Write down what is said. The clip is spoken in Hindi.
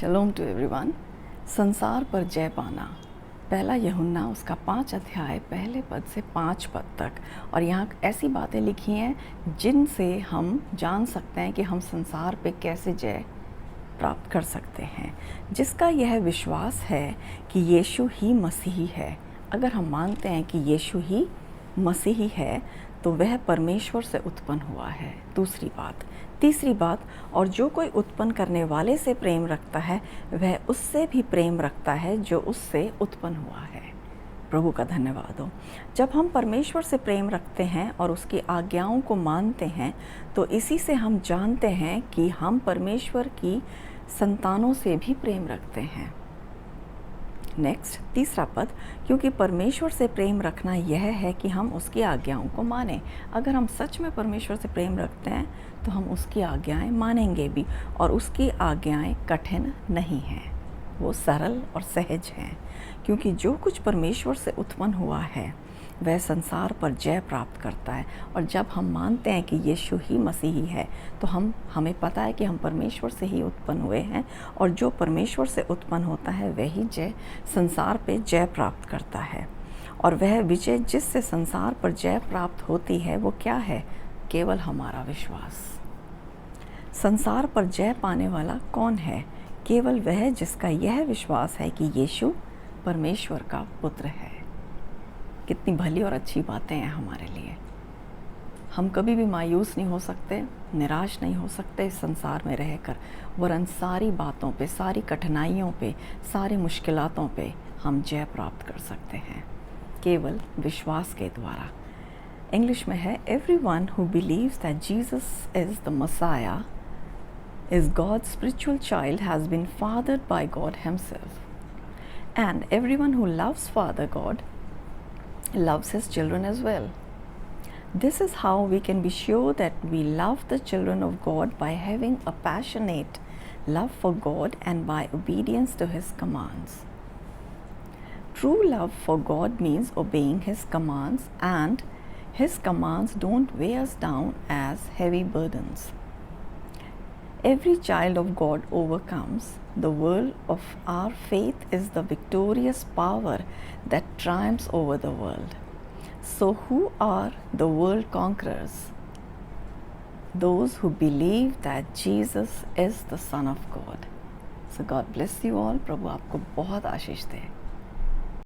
शलोम टू एवरीवन। संसार पर जय पाना, पहला यूहन्ना उसका 5 अध्याय पहले पद से 5 पद तक। और यहाँ ऐसी बातें लिखी हैं जिनसे हम जान सकते हैं कि हम संसार पे कैसे जय प्राप्त कर सकते हैं। जिसका यह विश्वास है कि यीशु ही मसीही है। अगर हम मानते हैं कि यीशु ही मसीही है तो वह परमेश्वर से उत्पन्न हुआ है। दूसरी बात, तीसरी बात, और जो कोई उत्पन्न करने वाले से प्रेम रखता है वह उससे भी प्रेम रखता है जो उससे उत्पन्न हुआ है। प्रभु का धन्यवाद हो। जब हम परमेश्वर से प्रेम रखते हैं और उसकी आज्ञाओं को मानते हैं तो इसी से हम जानते हैं कि हम परमेश्वर की संतानों से भी प्रेम रखते हैं। नेक्स्ट, तीसरा पद, क्योंकि परमेश्वर से प्रेम रखना यह है कि हम उसकी आज्ञाओं को मानें। अगर हम सच में परमेश्वर से प्रेम रखते हैं तो हम उसकी आज्ञाएं मानेंगे भी, और उसकी आज्ञाएं कठिन नहीं हैं, वो सरल और सहज हैं। क्योंकि जो कुछ परमेश्वर से उत्पन्न हुआ है वह संसार पर जय प्राप्त करता है। और जब हम मानते हैं कि यीशु ही मसीही है तो हमें पता है कि हम परमेश्वर से ही उत्पन्न हुए हैं, और जो परमेश्वर से उत्पन्न होता है वही जय संसार पे जय प्राप्त करता है। और वह विजय जिससे संसार पर जय प्राप्त होती है वो क्या है? केवल हमारा विश्वास। संसार पर जय पाने वाला कौन है? केवल वह जिसका यह विश्वास है कि यीशु परमेश्वर का पुत्र है। कितनी भली और अच्छी बातें हैं हमारे लिए। हम कभी भी मायूस नहीं हो सकते, निराश नहीं हो सकते इस संसार में रहकर, वरन सारी बातों पे, सारी कठिनाइयों पे, सारी मुश्किलातों पे हम जय प्राप्त कर सकते हैं केवल विश्वास के द्वारा। इंग्लिश में है, everyone who believes that Jesus is the Messiah is God's spiritual child, has been fathered by God himself. And everyone who loves Father God loves his children as well. This is how we can be sure that we love the children of God, by having a passionate love for God and by obedience to his commands. True love for God means obeying his commands, and his commands don't weigh us down as heavy burdens. Every child of God overcomes. The world of our faith is the victorious power that triumphs over the world. So who are the world conquerors? Those who believe that Jesus is the Son of God. So God bless you all. प्रभु आपको बहुत आशीष दे।